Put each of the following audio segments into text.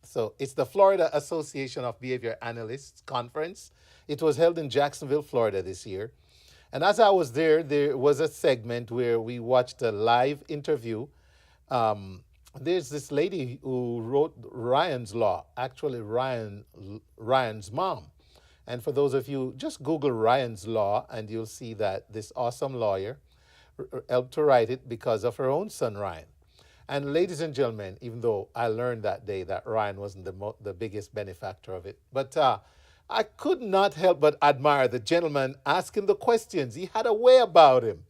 So it's the Florida Association of Behavior Analysts Conference. It was held in Jacksonville, Florida this year. And as I was there was a segment where we watched a live interview. Um, there's this lady who wrote Ryan's Law, actually Ryan's mom. And for those of you, just Google Ryan's Law, and you'll see that this awesome lawyer helped to write it because of her own son Ryan. And ladies and gentlemen, even though I learned that day that Ryan wasn't the biggest benefactor of it, but I could not help but admire the gentleman asking the questions. He had a way about him.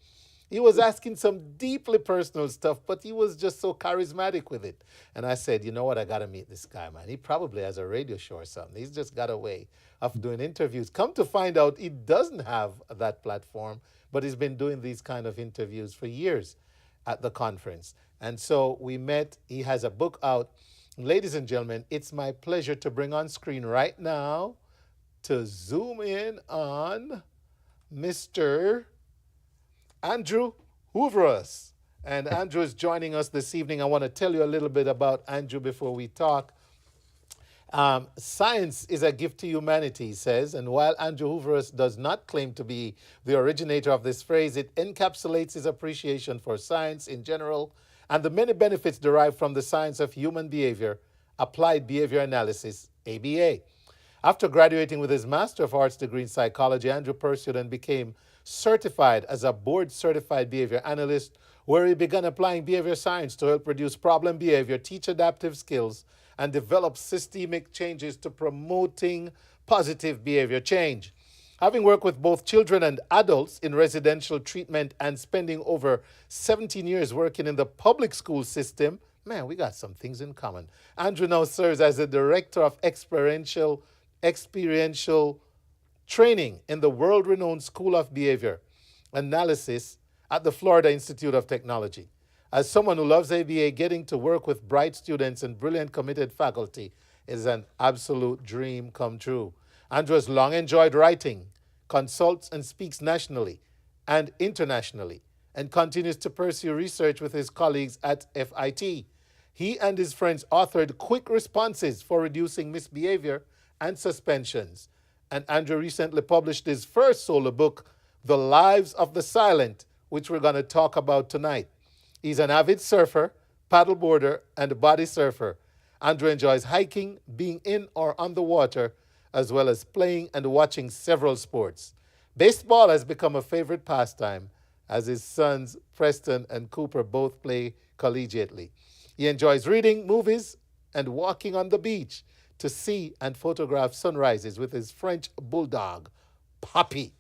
He was asking some deeply personal stuff, but he was just so charismatic with it. And I said, you know what? I got to meet this guy, man. He probably has a radio show or something. He's just got a way of doing interviews. Come to find out, he doesn't have that platform, but he's been doing these kind of interviews for years at the conference. And so we met. He has a book out. Ladies and gentlemen, it's my pleasure to bring on screen right now to zoom in on Mr. Andrew Houvouras. And Andrew is joining us this evening. I want to tell you a little bit about Andrew before we talk. Science is a gift to humanity, he says, and while Andrew Houvouras does not claim to be the originator of this phrase, it encapsulates his appreciation for science in general and the many benefits derived from the science of human behavior, applied behavior analysis, ABA. After graduating with his Master of Arts degree in psychology, Andrew pursued and became certified as a board certified behavior analyst, where he began applying behavior science to help reduce problem behavior, teach adaptive skills, and develop systemic changes to promoting positive behavior change. Having worked with both children and adults in residential treatment and spending over 17 years working in the public school system, man, we got some things in common. Andrew now serves as the director of experiential training in the world renowned School of Behavior Analysis at the Florida Institute of Technology. As someone who loves ABA, getting to work with bright students and brilliant committed faculty is an absolute dream come true. Andrew has long enjoyed writing, consults and speaks nationally and internationally, and continues to pursue research with his colleagues at FIT. He and his friends authored quick responses for reducing misbehavior and suspensions. And Andrew recently published his first solo book, The Lives of the Silent, which we're going to talk about tonight. He's an avid surfer, paddleboarder, and body surfer. Andrew enjoys hiking, being in or on the water, as well as playing and watching several sports. Baseball has become a favorite pastime, as his sons Preston and Cooper both play collegiately. He enjoys reading, movies, and walking on the beach to see and photograph sunrises with his French bulldog, Poppy.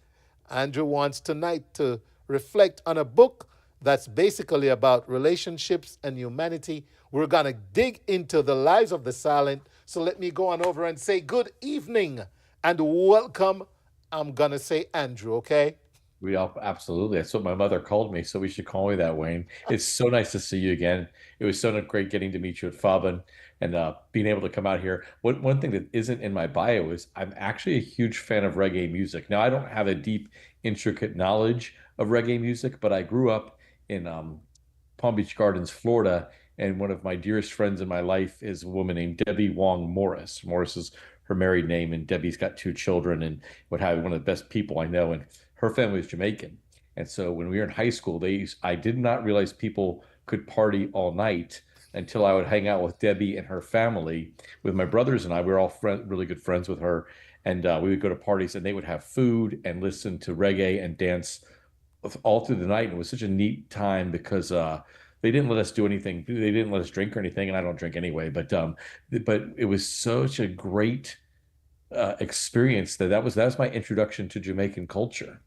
Andrew wants tonight to reflect on a book that's basically about relationships and humanity. We're going to dig into the lives of the silent. So let me go on over and say good evening and welcome. I'm going to say Andrew, okay? We all absolutely. That's what my mother called me, so we should call me that, Wayne. It's so nice to see you again. It was so great getting to meet you at FABA and being able to come out here. One thing that isn't in my bio is I'm actually a huge fan of reggae music. Now, I don't have a deep, intricate knowledge of reggae music, but I grew up in Palm Beach Gardens, Florida, and one of my dearest friends in my life is a woman named Debbie Wong Morris. Morris is her married name, and Debbie's got two children and what have you, one of the best people I know. And her family was Jamaican. And so when we were in high school, I did not realize people could party all night until I would hang out with Debbie and her family. With my brothers and I, we were all really good friends with her. And we would go to parties and they would have food and listen to reggae and dance all through the night. And it was such a neat time because they didn't let us do anything. They didn't let us drink or anything. And I don't drink anyway. But it was such a great experience that was my introduction to Jamaican culture,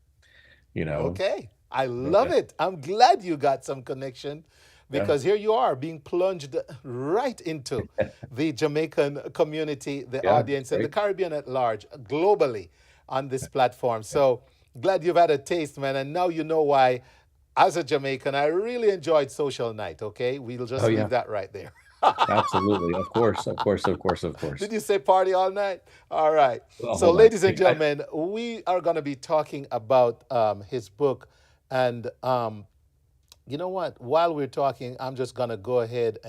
you know. Okay. I love Yeah. it. I'm glad you got some connection Yeah. because here you are being plunged right into the Jamaican community, the Yeah. audience, and the Great. Caribbean at large, globally on this platform. So glad you've had a taste, man. And now you know why, as a Jamaican, I really enjoyed Social Night. Okay. We'll Oh just leave yeah. that right there. Absolutely. Of course. Of course. Of course. Of course. Did you say party all night? All right. Well, So, hold on. ladies and gentlemen, we are going to be talking about his book. And you know what? While we're talking, I'm just going to go ahead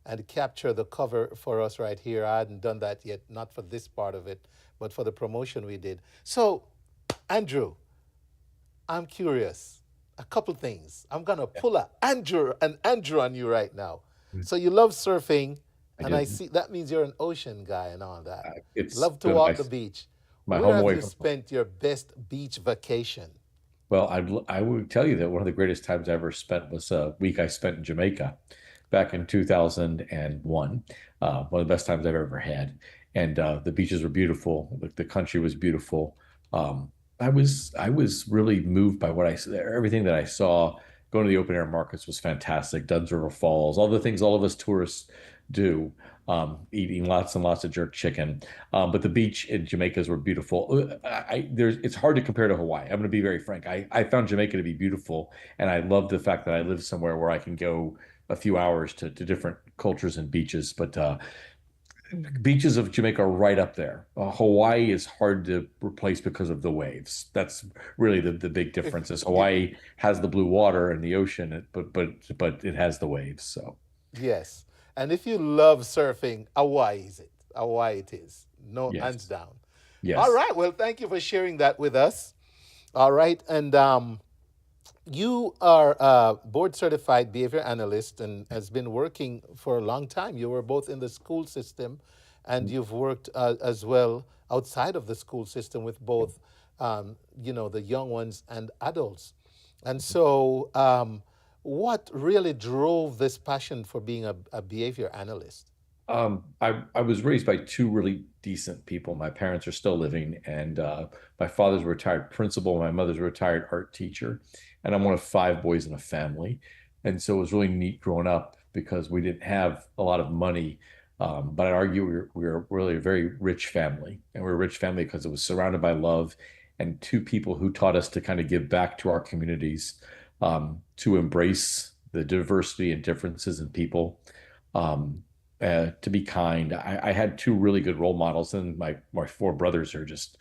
and capture the cover for us right here. I hadn't done that yet, not for this part of it, but for the promotion we did. So, Andrew, I'm curious. A couple things. I'm gonna Yeah. pull an Andrew on you right now. So you love surfing, I and I do. see that means you're an ocean guy and all that. It's Love to been walk the beach. my Where home have away you from. spent your best beach vacation? Well, I would tell you that one of the greatest times I ever spent was a week I spent in Jamaica back in 2001. One of the best times I've ever had. And the beaches were beautiful. The country was beautiful. I was really moved by what everything that I saw. Going to the open air markets was fantastic. Dunn's River Falls, all the things all of us tourists do. Eating lots and lots of jerk chicken. But the beach in Jamaica's were beautiful. It's hard to compare to Hawaii. I'm going to be very frank. I found Jamaica to be beautiful, and I love the fact that I live somewhere where I can go a few hours to different cultures and beaches. But beaches of Jamaica are right up there. Hawaii is hard to replace because of the waves. That's really the big If difference. Is you, Hawaii has the blue water and the ocean, but it has the waves. So yes, and if you love surfing, Hawaii is it. Hawaii it is. No, hands yes, down. All yes. right. Well, thank you for sharing that with us. All right, and you are a board certified behavior analyst and has been working for a long time. You were both in the school system and you've worked as well outside of the school system with both, the young ones and adults. And so, what really drove this passion for being a behavior analyst? I was raised by two really decent people. My parents are still living, and my father's a retired principal. My mother's a retired art teacher, and I'm one of five boys in a family. And so it was really neat growing up because we didn't have a lot of money, but I'd argue we were really a very rich family, and we are a rich family because it was surrounded by love and two people who taught us to kind of give back to our communities, to embrace the diversity and differences in people. Um, to be kind. I had two really good role models, and my four brothers are just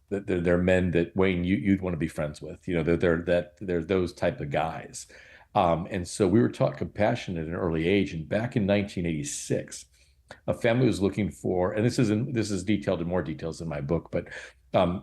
they're men that Wayne you'd want to be friends with. They're those type of guys. And so we were taught compassion at an early age. And back in 1986, a family was looking for, and this is detailed in more details in my book, but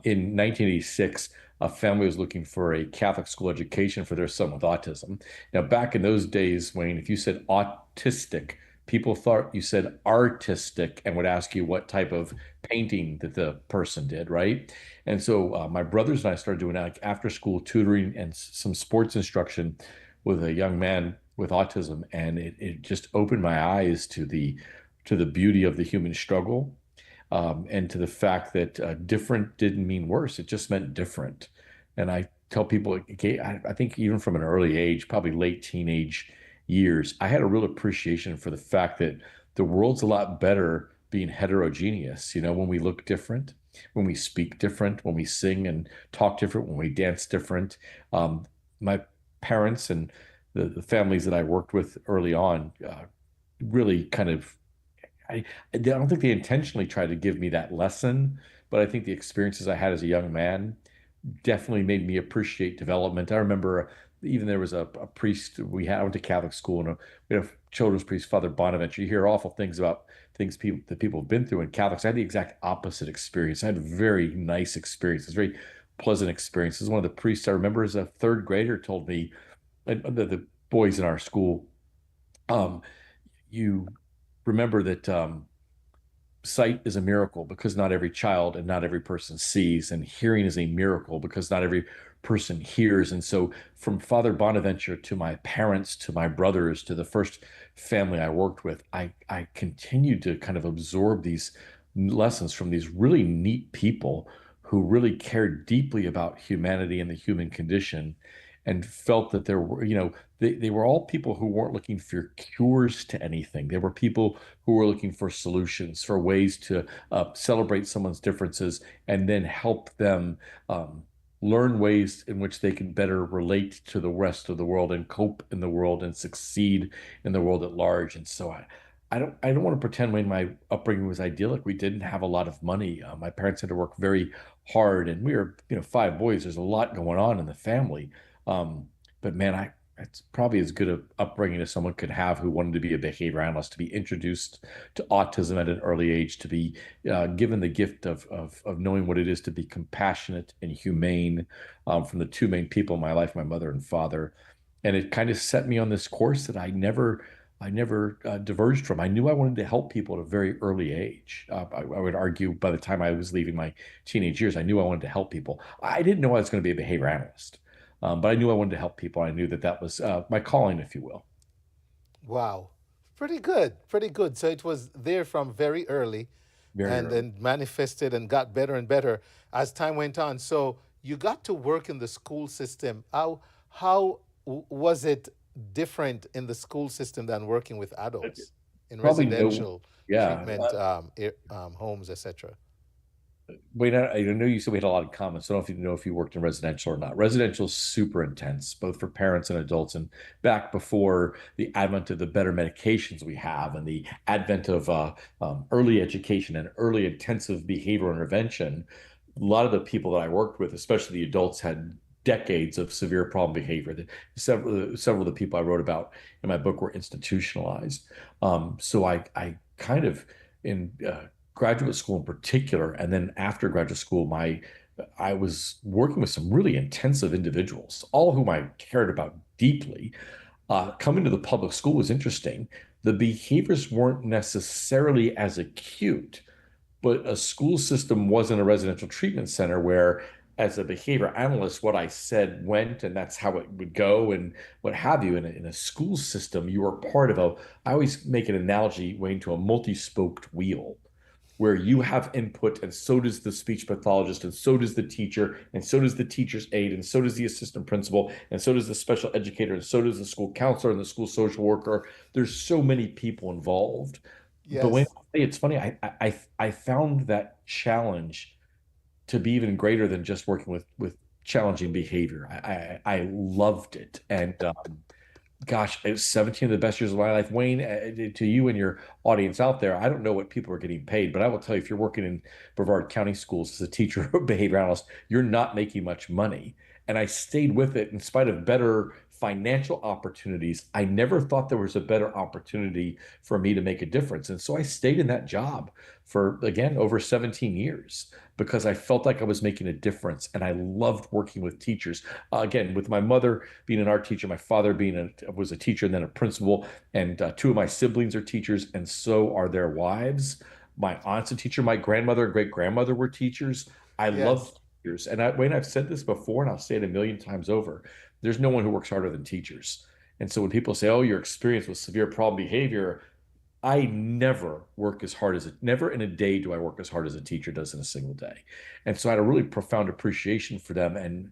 in 1986, a family was looking for a Catholic school education for their son with autism. Now, back in those days, Wayne, if you said autistic, people thought you said artistic and would ask you what type of painting that the person did, right? And so my brothers and I started doing like after school tutoring and some sports instruction with a young man with autism, and it just opened my eyes to the beauty of the human struggle, and to the fact that different didn't mean worse. It just meant different. And I tell people, okay, I think even from an early age, probably late teenage years, I had a real appreciation for the fact that the world's a lot better being heterogeneous. When we look different, when we speak different, when we sing and talk different, when we dance different. My parents and the families that I worked with early on really kind of I don't think they intentionally tried to give me that lesson, but I think the experiences I had as a young man definitely made me appreciate development. I remember even there was a priest I went to Catholic school, and we had a children's priest, Father Bonaventure. You hear awful things about things people have been through in Catholics. I had the exact opposite experience. I had a very nice experiences, very pleasant experiences. One of the priests I remember as a third grader told me, and the boys in our school, um, you remember that sight is a miracle because not every child and not every person sees, and hearing is a miracle because not every person hears. And so, from Father Bonaventure to my parents to my brothers to the first family I worked with, I continued to kind of absorb these lessons from these really neat people who really cared deeply about humanity and the human condition, and felt that there were, they were all people who weren't looking for cures to anything. They were people who were looking for solutions, for ways to celebrate someone's differences and then help them learn ways in which they can better relate to the rest of the world and cope in the world and succeed in the world at large. And so I don't want to pretend when my upbringing was idyllic. We didn't have a lot of money. My parents had to work very hard, and we were, five boys. There's a lot going on in the family. But man, it's probably as good of upbringing as someone could have who wanted to be a behavior analyst, to be introduced to autism at an early age, to be given the gift of knowing what it is to be compassionate and humane from the two main people in my life, my mother and father. And it kind of set me on this course that I never diverged from. I knew I wanted to help people at a very early age. I would argue by the time I was leaving my teenage years, I knew I wanted to help people. I didn't know I was going to be a behavior analyst. But I knew I wanted to help people. I knew that that was my calling, if you will. Wow. Pretty good. Pretty good. So it was there from very early Very and early. then manifested and got better and better as time went on. So you got to work in the school system. How was it different in the school system than working with adults in Probably no, residential yeah. treatment homes, etc.? Wait, I know you said we had a lot of comments. I don't know if you know if you worked in residential or not. Residential is super intense, both for parents and adults. And back before the advent of the better medications we have and the advent of early education and early intensive behavioral intervention, a lot of the people that I worked with, especially the adults, had decades of severe problem behavior. Several of the people I wrote about in my book were institutionalized. So I kind of in graduate school in particular, and then after graduate school, my I was working with some really intensive individuals, all of whom I cared about deeply. Coming to the public school was interesting. The behaviors weren't necessarily as acute, but a school system wasn't a residential treatment center where, as a behavior analyst, what I said went, and that's how it would go, and what have you. In a school system, you are part of a, I always make an analogy, Wayne, to a multi-spoked wheel where you have input and so does the speech pathologist and so does the teacher and so does the teacher's aide and so does the assistant principal and so does the special educator and so does the school counselor and the school social worker. There's so many people involved. But when Yes. it's funny, I found that challenge to be even greater than just working with challenging behavior. I loved it. And gosh, it was 17 of the best years of my life. Wayne, to you and your audience out there, I don't know what people are getting paid, but I will tell you, if you're working in Brevard County schools as a teacher or behavior analyst, you're not making much money. And I stayed with it in spite of better financial opportunities. I never thought there was a better opportunity for me to make a difference. And so I stayed in that job for, again, over 17 years because I felt like I was making a difference. And I loved working with teachers. Again, with my mother being an art teacher, my father was a teacher and then a principal, and two of my siblings are teachers, and so are their wives. My aunt's a teacher. My grandmother and great grandmother were teachers. I Yes. loved teachers, and Wayne, I've said this before, and I'll say it a million times over. There's no one who works harder than teachers. And so when people say, "Oh, your experience with severe problem behavior," I never work as hard as never in a day do I work as hard as a teacher does in a single day. And so I had a really profound appreciation for them. And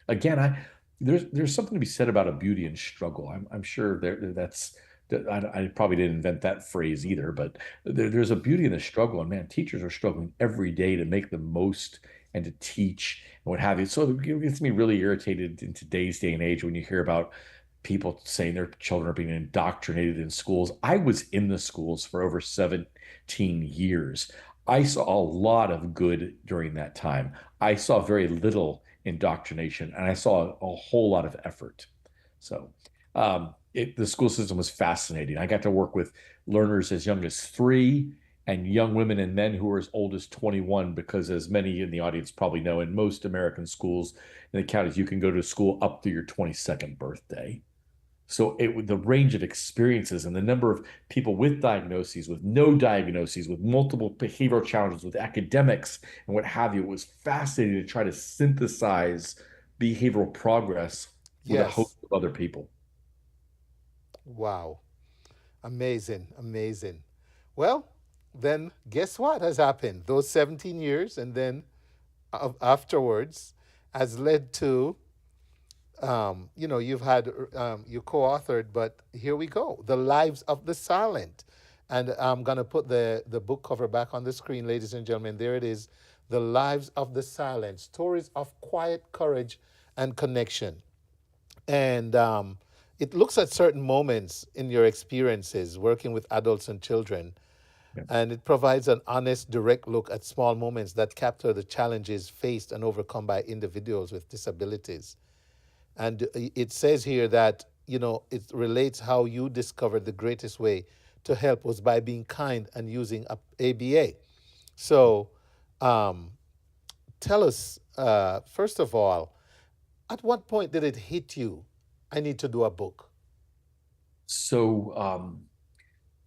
again, there's something to be said about a beauty in struggle. I'm sure that's that I probably didn't invent that phrase either, but there's a beauty in the struggle. And man, teachers are struggling every day to make the most and to teach and what have you. So it gets me really irritated in today's day and age when you hear about people saying their children are being indoctrinated in schools. I was in the schools for over 17 years. I saw a lot of good during that time. I saw very little indoctrination and I saw a whole lot of effort. So the school system was fascinating. I got to work with learners as young as 3 and young women and men who were as old as 21, because as many in the audience probably know, in most American schools in the counties, you can go to school up to your 22nd birthday. So the range of experiences and the number of people with diagnoses, with no diagnoses, with multiple behavioral challenges, with academics and what have you, it was fascinating to try to synthesize behavioral progress with a host Yes. of other people. Wow. Amazing. Amazing. Well, then guess what has happened? Those 17 years and then afterwards has led to, you've had, you co authored, but here we go, The Lives of the Silent. And I'm going to put the book cover back on the screen, ladies and gentlemen. There it is, The Lives of the Silent, Stories of Quiet Courage and Connection. And it looks at certain moments in your experiences working with adults and children, Yeah. and it provides an honest, direct look at small moments that capture the challenges faced and overcome by individuals with disabilities. And it says here that it relates how you discovered the greatest way to help was by being kind and using ABA. So, um, tell us, first of all, at what point did it hit you? I need to do a book. So,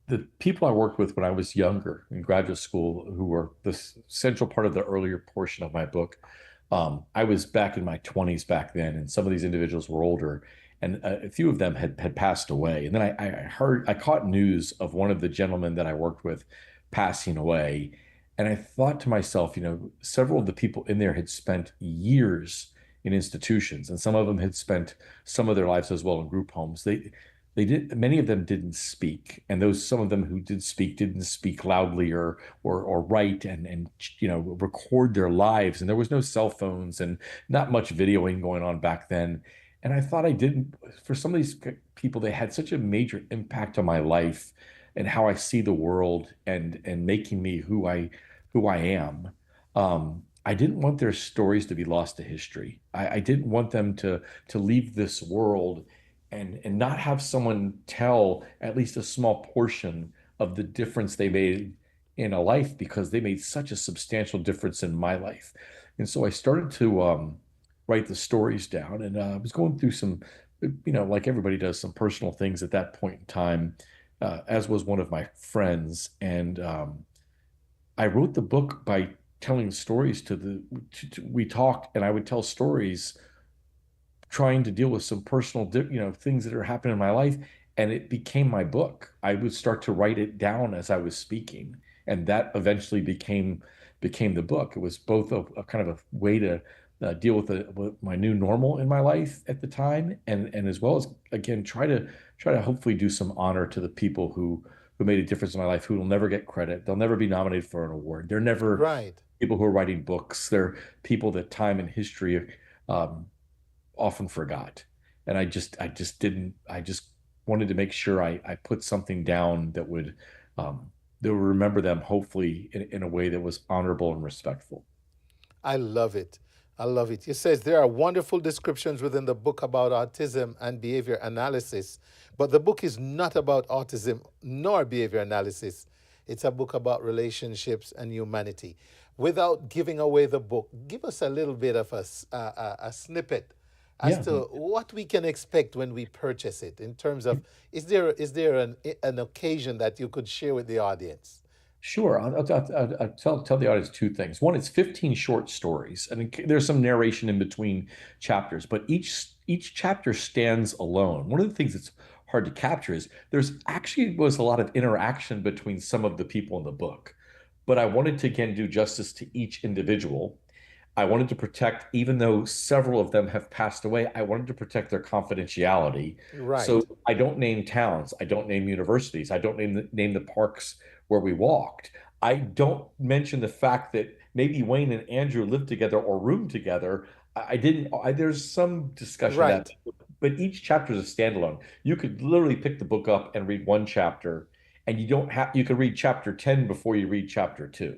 the people I worked with when I was younger in graduate school, who were the central part of the earlier portion of my book, I was back in my 20s back then, and some of these individuals were older, and a few of them had passed away. And then I caught news of one of the gentlemen that I worked with passing away, and I thought to myself, several of the people in there had spent years in institutions, and some of them had spent some of their lives as well in group homes. They did, many of them didn't speak, and those some of them who did speak didn't speak loudly or write and record their lives. And there was no cell phones and not much videoing going on back then. And I thought, I didn't, for some of these people, they had such a major impact on my life and how I see the world and making me who I am. I didn't want their stories to be lost to history. I didn't want them to leave this world and not have someone tell at least a small portion of the difference they made in a life, because they made such a substantial difference in my life. And so I started to write the stories down, and I was going through some, like everybody does, some personal things at that point in time, as was one of my friends. And I wrote the book by telling stories we talked, and I would tell stories trying to deal with some personal, things that are happening in my life, and it became my book. I would start to write it down as I was speaking, and that eventually became the book. It was both a kind of a way to deal with my new normal in my life at the time, and as well as, again, try to hopefully do some honor to the people who made a difference in my life, who will never get credit. They'll never be nominated for an award. They're never Right. people who are writing books. They're people that time and history um, often forgot. And I just didn't, I just wanted to make sure I put something down that would remember them, hopefully in a way that was honorable and respectful. I love it. I love it. It says there are wonderful descriptions within the book about autism and behavior analysis, but the book is not about autism nor behavior analysis. It's a book about relationships and humanity. Without giving away the book, give us a little bit of a snippet as Yeah. to what we can expect when we purchase it. In terms of, is there an occasion that you could share with the audience? Sure. I'll tell the audience two things. One, it's 15 short stories, and there's some narration in between chapters, but each chapter stands alone. One of the things that's hard to capture is there's actually was a lot of interaction between some of the people in the book, but I wanted to again do justice to each individual. I wanted to protect, even though several of them have passed away, I wanted to protect their confidentiality. So Right. I don't name towns, I don't name universities, I don't name the parks where we walked. I don't mention the fact that maybe Wayne and Andrew lived together or roomed together. I didn't, there's some discussion of that, Right. but each chapter is a standalone. You could literally pick the book up and read one chapter, and you could read chapter 10 before you read chapter 2.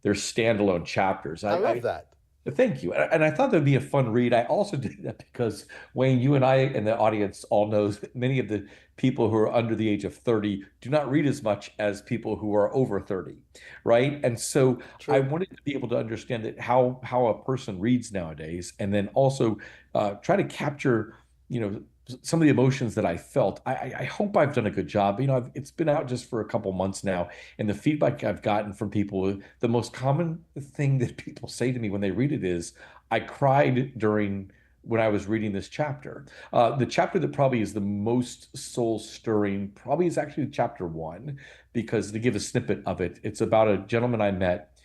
They're standalone chapters. I love that. Thank you. And I thought that'd be a fun read. I also did that because, Wayne, you and I and the audience all know that many of the people who are under the age of 30 do not read as much as people who are over 30, right? And so I True. wanted to be able to understand that how a person reads nowadays, and then also try to capture, some of the emotions that I felt. I hope I've done a good job. It's been out just for a couple months now, and the feedback I've gotten from people, the most common thing that people say to me when they read it is, I cried during when I was reading this chapter. The chapter that probably is the most soul stirring probably is actually chapter 1, because to give a snippet of it, it's about a gentleman I met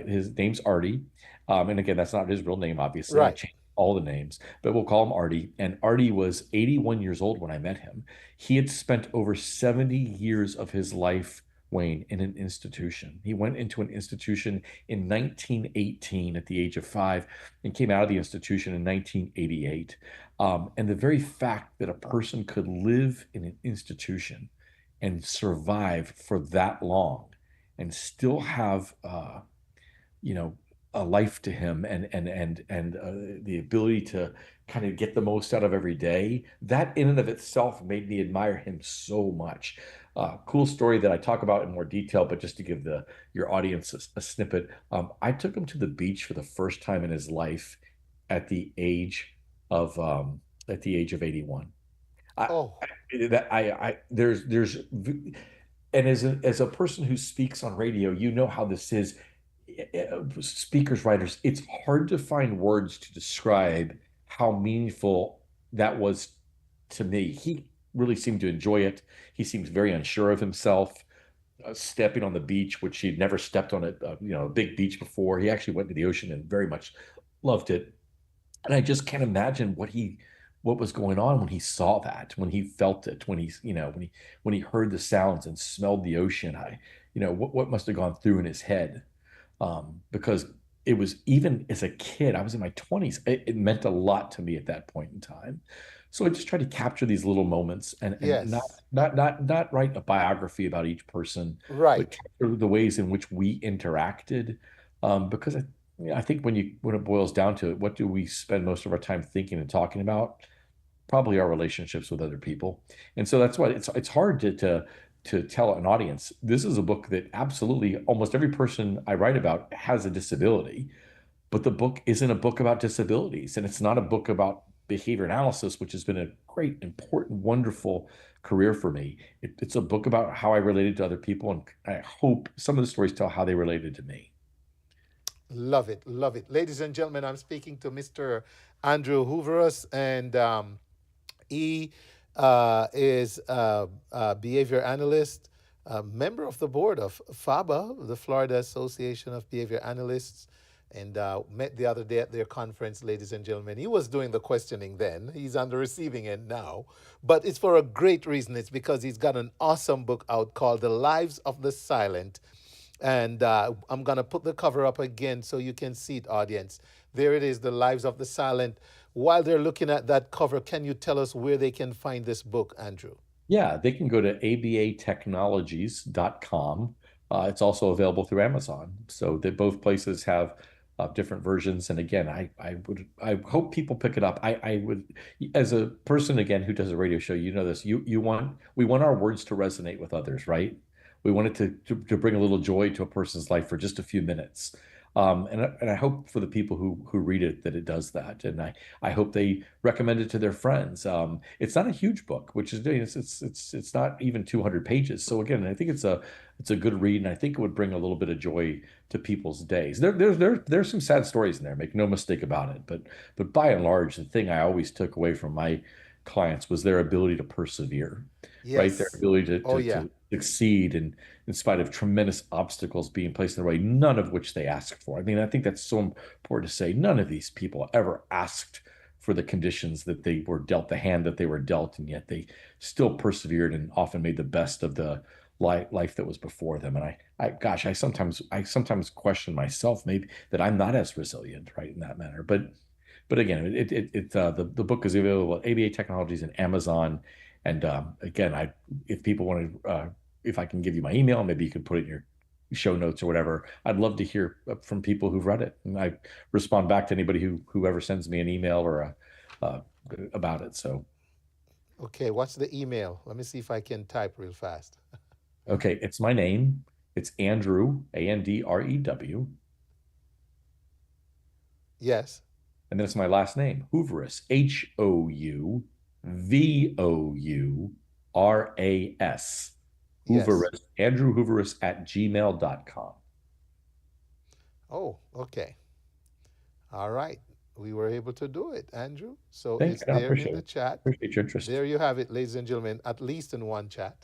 his name's Artie. And again, that's not his real name, obviously. I Right. changed all the names, but we'll call him Artie. And Artie was 81 years old when I met him. He had spent over 70 years of his life, Wayne, in an institution. He went into an institution in 1918 at the age of 5 and came out of the institution in 1988. And the very fact that a person could live in an institution and survive for that long and still have, you know, a life to him, and the ability to kind of get the most out of every day, that in and of itself made me admire him so much. Cool story that I talk about in more detail, but just to give the your audience a snippet, I took him to the beach for the first time in his life at the age of um, at the age of 81. I, Oh, there's and as a person who speaks on radio, you know how this is. Speakers, writers, it's hard to find words to describe how meaningful that was to me. He really seemed to enjoy it. He seems very unsure of himself, stepping on the beach, which he'd never stepped on a big beach before. He actually went to the ocean and very much loved it. And I just can't imagine what was going on when he saw that, when he felt it, when he heard the sounds and smelled the ocean. What must have gone through in his head, because it was, even as a kid, I was in my 20s. It meant a lot to me at that point in time. So I just try to capture these little moments, and yes. not write a biography about each person, but Right. capture the ways in which we interacted. Because I think when it boils down to it, what do we spend most of our time thinking and talking about? Probably our relationships with other people. And so that's why it's hard to tell an audience this is a book that absolutely almost every person I write about has a disability, but the book isn't a book about disabilities, and it's not a book about behavior analysis, which has been a great, important, wonderful career for me. It's a book about how I related to other people, and I hope some of the stories tell how they related to me. Love it. Love it. Ladies and gentlemen, I'm speaking to Mr. Andrew Houvouras, and he is a behavior analyst, a member of the board of FABA, the Florida Association of Behavior Analysts, and met the other day at their conference, ladies and gentlemen. He was doing the questioning then. He's on the receiving end now. But it's for a great reason. It's because he's got an awesome book out called The Lives of the Silent. And I'm going to put the cover up again so you can see it, audience. There it is, The Lives of the Silent. While they're looking at that cover, can you tell us where they can find this book, Andrew? Yeah, they can go to abatechnologies.com. It's also available through Amazon. So that both places have different versions. And again, I hope people pick it up. I would, as a person again who does a radio show, you know this. We want our words to resonate with others, right? We want it to bring a little joy to a person's life for just a few minutes. And I hope for the people who read it that it does that. And I hope they recommend it to their friends. It's not a huge book, which is it's not even 200 pages. So again, I think it's a good read, and I think it would bring a little bit of joy to people's days. There's some sad stories in there, make no mistake about it. But by and large, the thing I always took away from my clients was their ability to persevere, right? Their Yes. ability Oh, yeah. to succeed in spite of tremendous obstacles being placed in their way, none of which they asked for. I mean, I think that's so important to say. None of these people ever asked for the conditions that they were dealt, the hand that they were dealt, and yet they still persevered and often made the best of the life that was before them. And gosh, I sometimes question myself maybe that I'm not as resilient, right, in that manner. But again, the book is available at ABA Technologies and Amazon. And again, if people want to, if I can give you my email, maybe you can put it in your show notes or whatever. I'd love to hear from people who've read it, and I respond back to anybody whoever sends me an email or about it. So Okay, what's the email? Let me see if I can type real fast. okay, it's my name. It's Andrew, Andrew, Yes. and then it's my last name, Houvouras, Houvouras, Yes. Houvouras, Andrew Houvouras at gmail.com. Oh, okay. All right. We were able to do it, Andrew. So Thank it's you. I there in appreciate the it. chat. Appreciate your interest. There you have it, ladies and gentlemen, at least in one chat.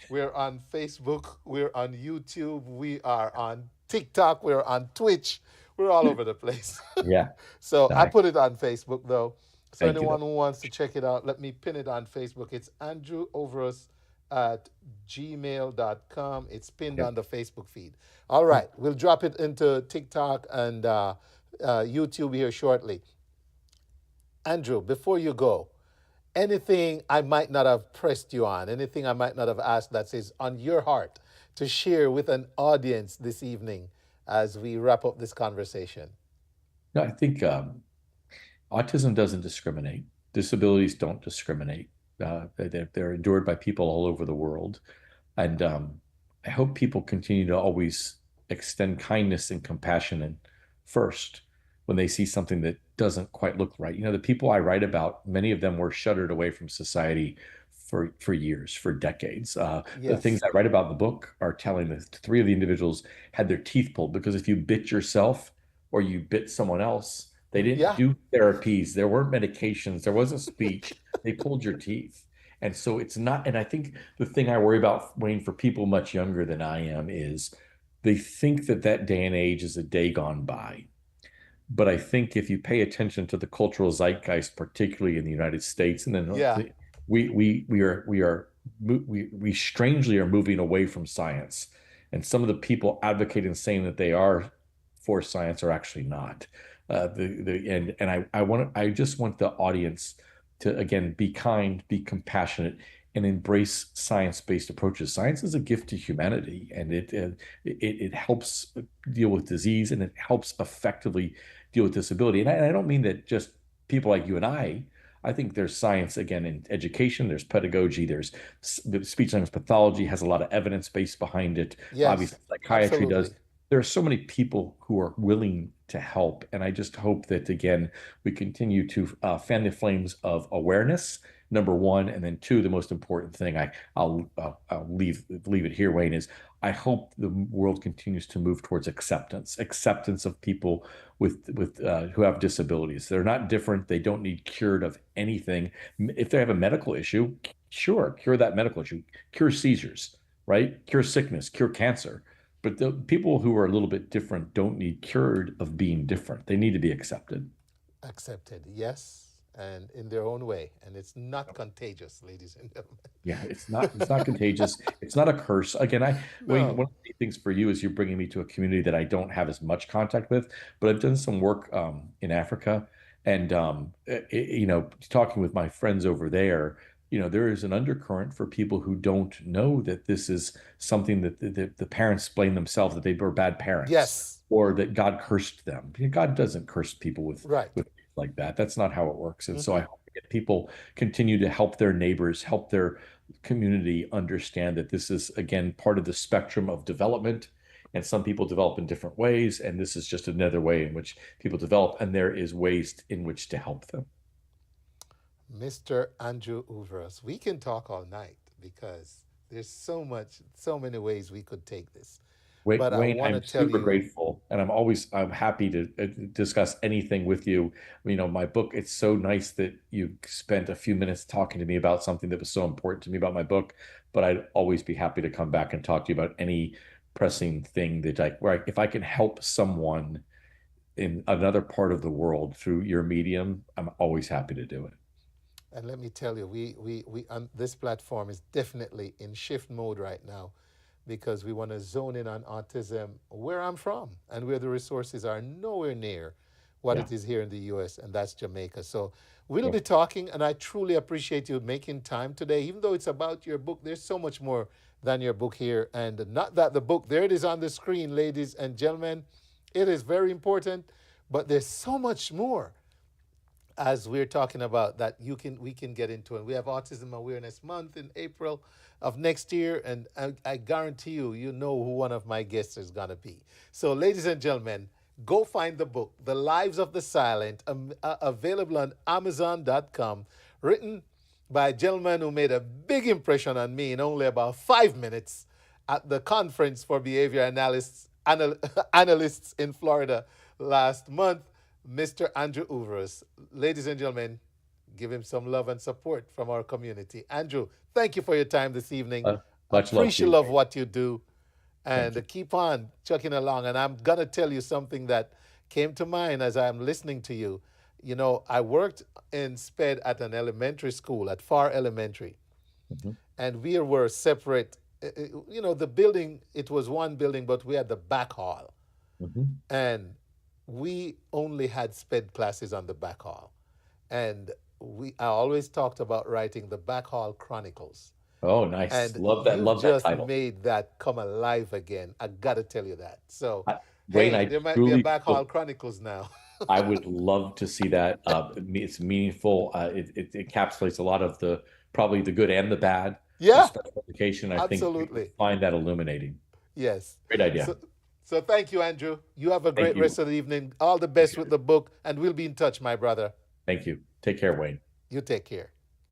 We're on Facebook, we're on YouTube, we are on TikTok, we're on Twitch, we're all over the place. Yeah. So I I put it on Facebook though. So thank you. anyone who wants to check it out, let me pin it on Facebook. It's Andrew Overus at gmail.com. It's pinned Yep. on the Facebook feed. All right, we'll drop it into TikTok and YouTube here shortly. Andrew, before you go, anything I might not have pressed you on, anything I might not have asked that says on your heart to share with an audience this evening as we wrap up this conversation? No, I think autism doesn't discriminate. Disabilities don't discriminate. They're endured by people all over the world. And I hope people continue to always extend kindness and compassion and first when they see something that doesn't quite look right. The people I write about, many of them were shuttered away from society for years, for decades. The things Yes. I write about in the book are telling that three of the individuals had their teeth pulled because if you bit yourself or you bit someone else, they didn't Yeah. do therapies. There weren't medications. There wasn't speech. They pulled your teeth. And so it's not, and I think the thing I worry about, Wayne, for people much younger than I am is they think that that day and age is a day gone by. But I think if you pay attention to the cultural zeitgeist, particularly in the United States, and then Yeah. we strangely are moving away from science, and some of the people advocating saying that they are for science are actually not. I just want the audience to again be kind, be compassionate, and embrace science-based approaches. Science is a gift to humanity, and it helps deal with disease, and it helps effectively deal with disability. And I don't mean that just people like you and I think there's science again in education, there's pedagogy, there's speech language pathology has a lot of evidence base behind it. Yes. Obviously, psychiatry does. Absolutely. There are so many people who are willing to help. And I just hope that, again, we continue to fan the flames of awareness, number one. And then two, the most important thing, I'll leave it here, Wayne, is I hope the world continues to move towards acceptance of people with who have disabilities. They're not different. They don't need cured of anything. If they have a medical issue, sure, cure that medical issue, cure seizures, right? Cure sickness, cure cancer. But the people who are a little bit different don't need cured of being different. They need to be accepted. Accepted. Yes. And in their own way. And it's not contagious, ladies and gentlemen. Yeah, it's not contagious. It's not a curse. Again, Wayne, No. one of the things for you is you're bringing me to a community that I don't have as much contact with, but I've done some work in Africa, and talking with my friends over there, there is an undercurrent for people who don't know that this is something that the parents blame themselves that they were bad parents Yes. or that God cursed them. God doesn't curse people Right. with like that. That's not how it works. And so I Mm-hmm. hope that people continue to help their neighbors, help their community understand that this is, again, part of the spectrum of development. And some people develop in different ways. And this is just another way in which people develop. And there is ways in which to help them. Mr. Andrew Houvouras, we can talk all night because there's so many ways we could take this. But I Wayne, want to I'm tell super you, grateful, and I'm happy to discuss anything with you. My book. It's so nice that you spent a few minutes talking to me about something that was so important to me about my book. But I'd always be happy to come back and talk to you about any pressing thing if I can help someone in another part of the world through your medium, I'm always happy to do it. and let me tell you, we this platform is definitely in shift mode right now because we want to zone in on autism where I'm from and where the resources are nowhere near what Yeah, it is here in the US, and that's Jamaica. So we'll yeah, be talking, and I truly appreciate you making time today. Even though it's about your book, there's so much more than your book here. And not that the book, there it is on the screen, ladies and gentlemen. It is very important, but there's so much more as we're talking about that we can get into. And we have Autism Awareness Month in April of next year, and I guarantee you know who one of my guests is going to be. So ladies and gentlemen, go find the book, The Lives of the Silent, available on amazon.com, written by a gentleman who made a big impression on me in only about 5 minutes at the conference for behavior analysts in Florida last month, Mr. Andrew Houvouras. Ladies and gentlemen, give him some love and support from our community. Andrew, thank you for your time this evening. uh, much love to Appreciate you, love Wayne. what you do, Thank you. and keep on chucking along. And I'm gonna tell you something that came to mind as I'm listening to you. I worked in SPED at an elementary school at Far Elementary, Mhm, and we were separate. The building, it was one building, but we had the back hall, mhm. and we only had SPED classes on the back hall. And I always talked about writing the back hall chronicles. Oh, nice. And Love that. you've Love that just title. made that come alive again. I gotta tell you that. So Wayne, Hey, I there might be a truly Back Hall hope Chronicles now. I would love to see that. It's meaningful. It encapsulates a lot of the probably the good and the bad of Yeah, special education. I think people absolutely. find that illuminating. Yes. Great idea. So, so thank you, Andrew. You have a Thank great rest you. of the evening. All the best Appreciate with it. the book, and we'll be in touch, my brother. Thank you. Take care, Wayne. You take care.